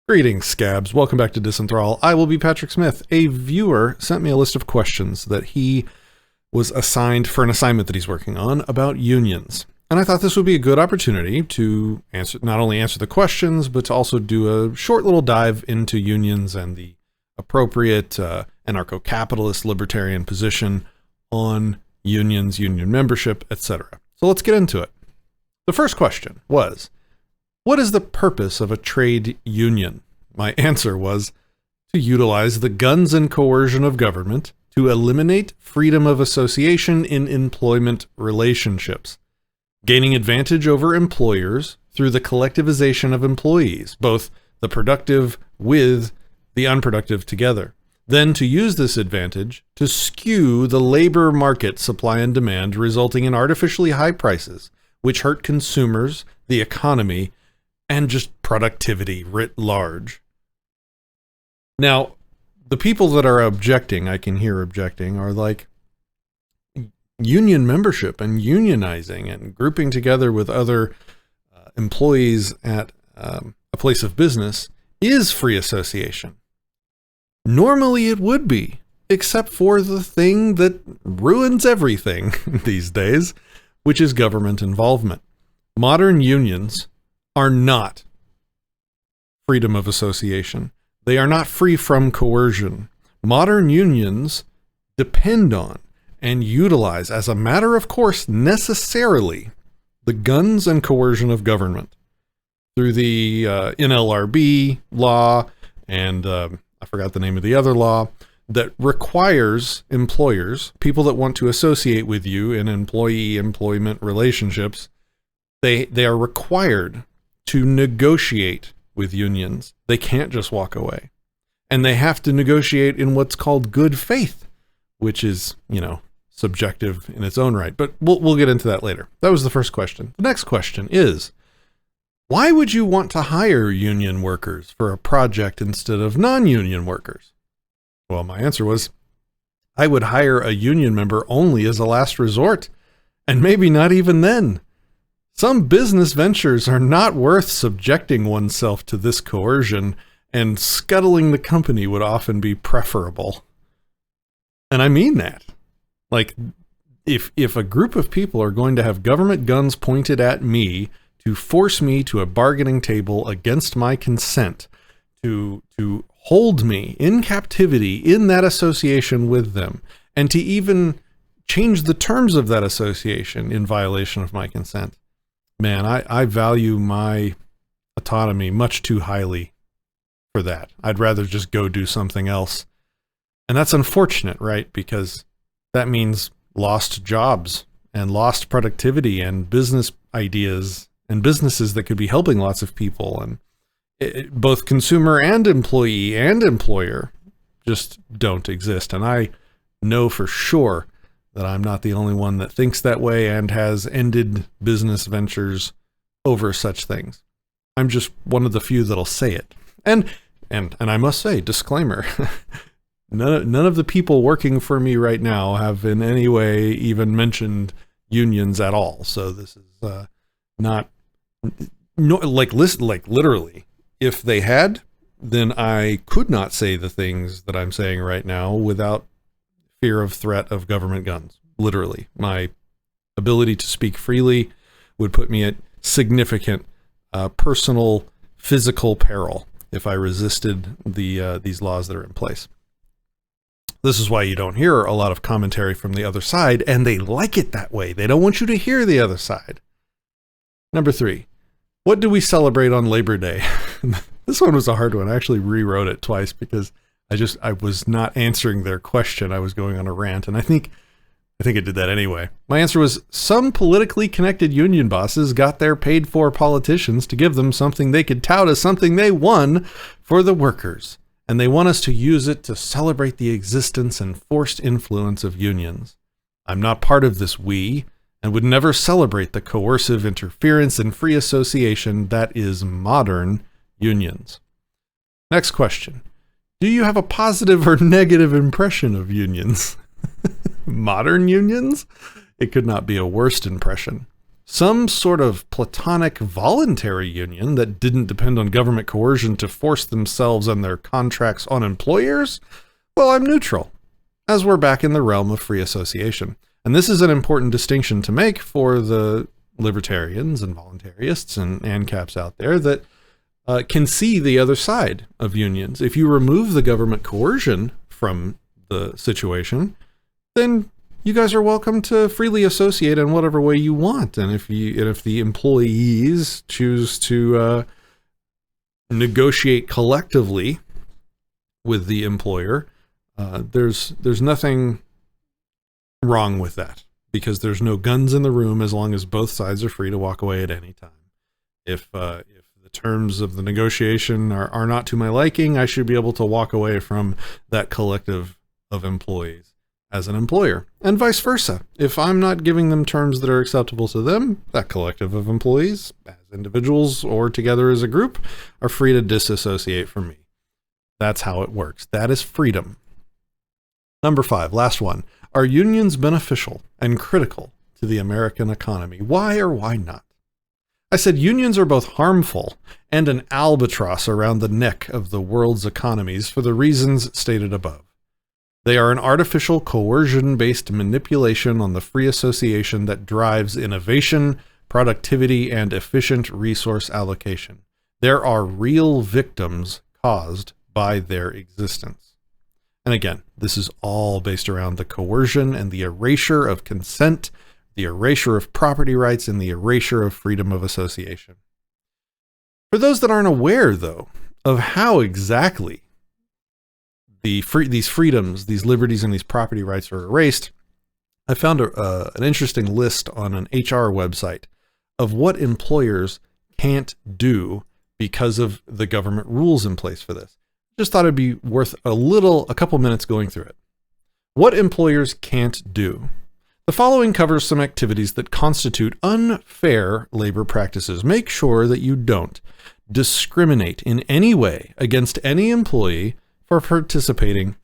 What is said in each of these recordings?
Greetings, scabs. Welcome back to Disenthrall. I will be Patrick Smith. A viewer sent me a list of questions that he was assigned for an assignment that he's working on about unions. And I thought this would be a good opportunity to not only answer the questions, but to also do a short little dive into unions and the appropriate anarcho-capitalist libertarian position on unions, union membership, etc. So let's get into it. The first question was, what is the purpose of a trade union? My answer was to utilize the guns and coercion of government to eliminate freedom of association in employment relationships, gaining advantage over employers through the collectivization of employees, both the productive with the unproductive together. Then to use this advantage to skew the labor market supply and demand, resulting in artificially high prices, which hurt consumers, the economy, and just productivity writ large. Now, the people that are objecting, I can hear objecting, are like, union membership and unionizing and grouping together with other employees at a place of business is free association. Normally it would be, except for the thing that ruins everything these days, which is government involvement. Modern unions are not freedom of association. They are not free from coercion. Modern unions depend on and utilize, as a matter of course, necessarily, the guns and coercion of government through the NLRB law and I forgot the name of the other law that requires employers, people that want to associate with you in employee-employment relationships, they are required to negotiate with unions. They can't just walk away. And they have to negotiate in what's called good faith, which is, subjective in its own right. But we'll get into that later. That was the first question. The next question is, why would you want to hire union workers for a project instead of non-union workers? Well, my answer was, I would hire a union member only as a last resort, and maybe not even then. Some business ventures are not worth subjecting oneself to this coercion, and scuttling the company would often be preferable. And I mean that. Like, if a group of people are going to have government guns pointed at me to force me to a bargaining table against my consent, to hold me in captivity in that association with them, and to even change the terms of that association in violation of my consent, man, I value my autonomy much too highly for that. I'd rather just go do something else. And that's unfortunate, right? Because that means lost jobs and lost productivity and business ideas and businesses that could be helping lots of people. And both consumer and employee and employer just don't exist. And I know for sure that I'm not the only one that thinks that way and has ended business ventures over such things. I'm just one of the few that'll say it. And I must say, disclaimer, none of the people working for me right now have in any way even mentioned unions at all. So this is not literally, if they had, then I could not say the things that I'm saying right now without fear of threat of government guns. Literally, my ability to speak freely would put me at significant personal, physical peril if I resisted these laws that are in place. This is why you don't hear a lot of commentary from the other side, and they like it that way. They don't want you to hear the other side. Number 3, what do we celebrate on Labor Day? This one was a hard one. I actually rewrote it twice because I was not answering their question. I was going on a rant, and I think I did that anyway. My answer was, some politically connected union bosses got their paid-for politicians to give them something they could tout as something they won for the workers, and they want us to use it to celebrate the existence and forced influence of unions. I'm not part of this we, and would never celebrate the coercive interference and free association that is modern unions. Next question. Do you have a positive or negative impression of unions? Modern unions? It could not be a worst impression. some sort of platonic voluntary union that didn't depend on government coercion to force themselves and their contracts on employers, well, I'm neutral, as we're back in the realm of free association. And this is an important distinction to make for the libertarians and voluntarists and ANCAPs out there that can see the other side of unions. If you remove the government coercion from the situation, then you guys are welcome to freely associate in whatever way you want. And if the employees choose to negotiate collectively with the employer, there's nothing wrong with that, because there's no guns in the room as long as both sides are free to walk away at any time. If the terms of the negotiation are not to my liking, I should be able to walk away from that collective of employees as an employer, and vice versa. If I'm not giving them terms that are acceptable to them, that collective of employees, as individuals or together as a group, are free to disassociate from me. That's how it works. That is freedom. Number 5, last one. Are unions beneficial and critical to the American economy? Why or why not? I said unions are both harmful and an albatross around the neck of the world's economies for the reasons stated above. They are an artificial coercion-based manipulation on the free association that drives innovation, productivity, and efficient resource allocation. There are real victims caused by their existence. And again, this is all based around the coercion and the erasure of consent, the erasure of property rights, and the erasure of freedom of association. For those that aren't aware, though, of how exactly these freedoms, these liberties, and these property rights are erased, I found an interesting list on an HR website of what employers can't do because of the government rules in place for this. Just thought it'd be worth a couple minutes going through it. What employers can't do. The following covers some activities that constitute unfair labor practices. Make sure that you don't discriminate in any way against any employee for participating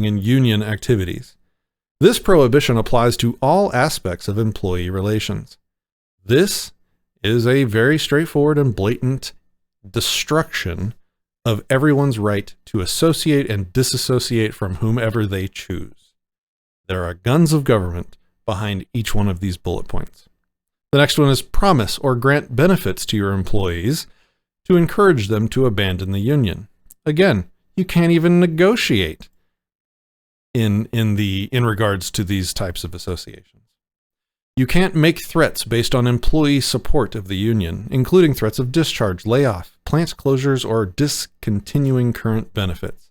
in union activities. This prohibition applies to all aspects of employee relations. This is a very straightforward and blatant destruction of everyone's right to associate and disassociate from whomever they choose. There are guns of government behind each one of these bullet points. The next one is promise or grant benefits to your employees to encourage them to abandon the union. Again, you can't even negotiate in regards to these types of associations. You can't make threats based on employee support of the union, including threats of discharge, layoff, plant closures, or discontinuing current benefits.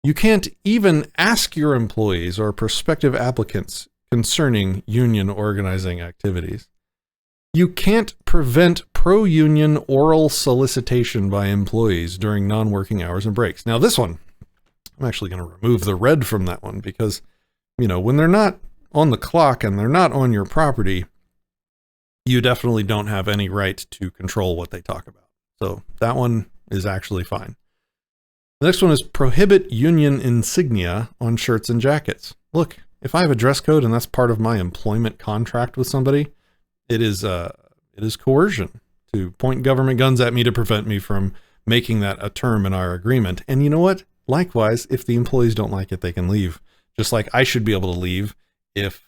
You can't even ask your employees or prospective applicants concerning union organizing activities. You can't prevent pro-union oral solicitation by employees during non-working hours and breaks. Now this one, I'm actually going to remove the red from that one because, when they're not on the clock and they're not on your property, you definitely don't have any right to control what they talk about. So that one is actually fine. The next one is prohibit union insignia on shirts and jackets. Look, if I have a dress code and that's part of my employment contract with somebody, it is coercion to point government guns at me to prevent me from making that a term in our agreement. And you know what? Likewise, if the employees don't like it, they can leave. Just like I should be able to leave if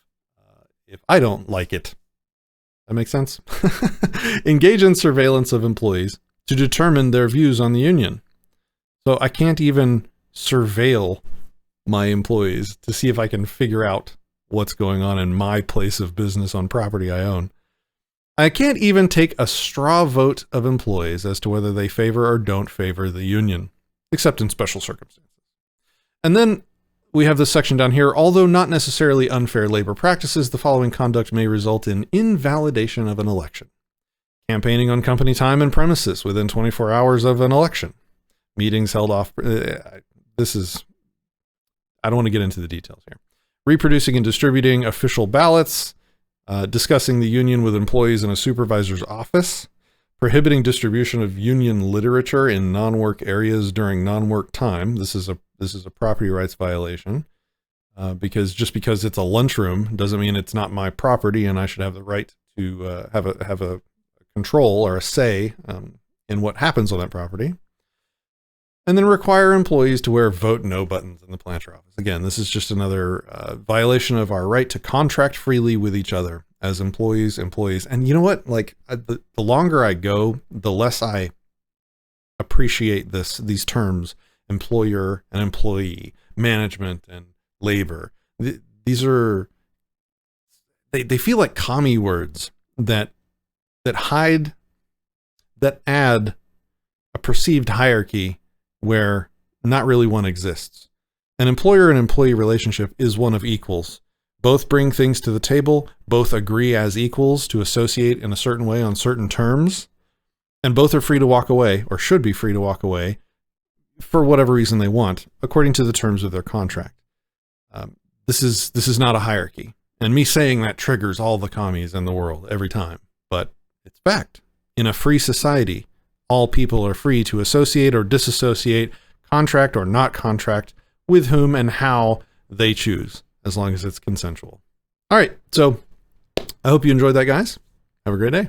I don't like it. That makes sense? Engage in surveillance of employees to determine their views on the union. So I can't even surveil my employees to see if I can figure out what's going on in my place of business on property I own. I can't even take a straw vote of employees as to whether they favor or don't favor the union, except in special circumstances. And then we have this section down here. Although not necessarily unfair labor practices, the following conduct may result in invalidation of an election. Campaigning on company time and premises within 24 hours of an election. Meetings held off. I don't want to get into the details here. Reproducing and distributing official ballots. Discussing the union with employees in a supervisor's office. Prohibiting distribution of union literature in non-work areas during non-work time. This is a property rights violation. because just because it's a lunchroom doesn't mean it's not my property, and I should have the right to have a control or a say in what happens on that property. And then require employees to wear vote no buttons in the planter office. Again, this is just another violation of our right to contract freely with each other as employees. And you know what? Like the longer I go, the less I appreciate these terms: employer and employee, management and labor. These are, they feel like commie words that add a perceived hierarchy where not really one exists. An employer and employee relationship is one of equals. Both bring things to the table, both agree as equals to associate in a certain way on certain terms, and both are free to walk away, or should be free to walk away, for whatever reason they want, according to the terms of their contract. This is not a hierarchy. And me saying that triggers all the commies in the world every time, but it's fact. In a free society, all people are free to associate or disassociate, contract or not contract, with whom and how they choose, as long as it's consensual. All right, so I hope you enjoyed that, guys. Have a great day.